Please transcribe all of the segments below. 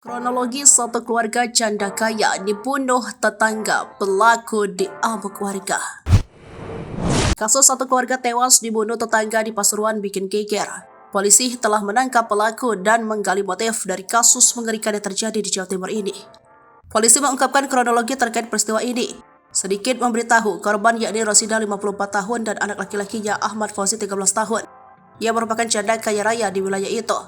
Kronologi satu keluarga janda kaya dibunuh tetangga, pelaku diamuk warga. Kasus satu keluarga tewas dibunuh tetangga di Pasuruan bikin geger. Polisi telah menangkap pelaku dan menggali motif dari kasus mengerikan yang terjadi di Jawa Timur ini. Polisi mengungkapkan kronologi terkait peristiwa ini. Sedikit memberitahu korban yakni Rosida 54 tahun dan anak laki-lakinya Ahmad Fauzi 13 tahun. Ia merupakan janda kaya raya di wilayah itu.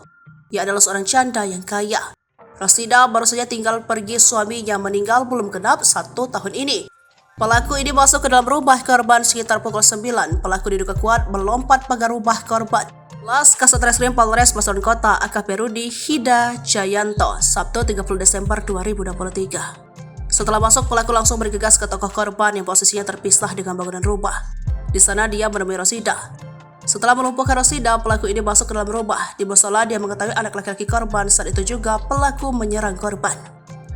Ia adalah seorang janda yang kaya. Rosida baru saja tinggal pergi suaminya meninggal belum genap 1 tahun ini. Pelaku ini masuk ke dalam rumah korban sekitar pukul 9. Pelaku diduga kuat melompat pagar rumah korban. Las Kasatreskrim Polres Pasuruan Kota AKP Rudi Hida Jayanto, Sabtu 30 Desember 2023. Setelah masuk, pelaku langsung bergegas ke toko korban yang posisinya terpisah dengan bangunan rumah. Di sana dia menemui Rosida. Setelah melumpuhkan Rosida, pelaku ini masuk ke dalam rumah. Di musola dia mengetahui anak laki-laki korban. Saat itu juga pelaku menyerang korban.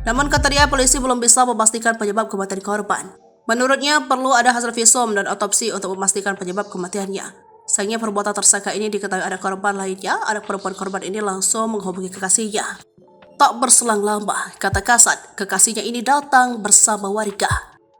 Namun kata dia, polisi belum bisa memastikan penyebab kematian korban. Menurutnya perlu ada hasil visum dan otopsi untuk memastikan penyebab kematiannya. Sayangnya perbuatan tersangka ini diketahui anak korban lainnya. Anak perempuan korban ini langsung menghubungi kekasihnya. Tak berselang lama, kata Kasat, kekasihnya ini datang bersama warga.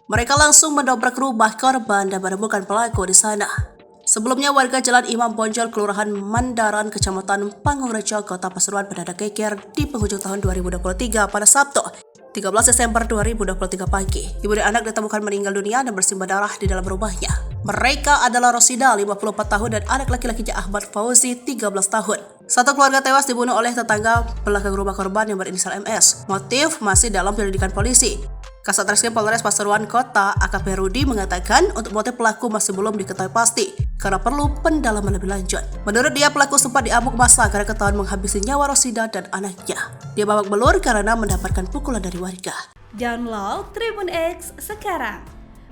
Mereka langsung mendobrak rumah korban dan menemukan pelaku di sana. Sebelumnya warga Jalan Imam Bonjol, Kelurahan Mandaran, Kecamatan Pangurajo, Kota Pasuruan mendadak geger di penghujung tahun 2023 pada Sabtu 13 Desember 2023 pagi. Ibu dan anak ditemukan meninggal dunia dan bersimbah darah di dalam rumahnya. Mereka adalah Rosida 54 tahun dan anak laki-lakinya Ahmad Fauzi 13 tahun. Satu keluarga tewas dibunuh oleh tetangga belakang rumah korban yang berinisial MS. Motif masih dalam penyelidikan polisi. Kasatreskrim Polres Pasuruan Kota AKP Rudi mengatakan untuk motif pelaku masih belum diketahui pasti karena perlu pendalaman lebih lanjut. Menurut dia, pelaku sempat diamuk massa karena ketahuan menghabisi nyawa Rosida dan anaknya. Dia babak belur karena mendapatkan pukulan dari warga. Download Tribun X sekarang,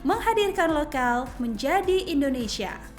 menghadirkan lokal menjadi Indonesia.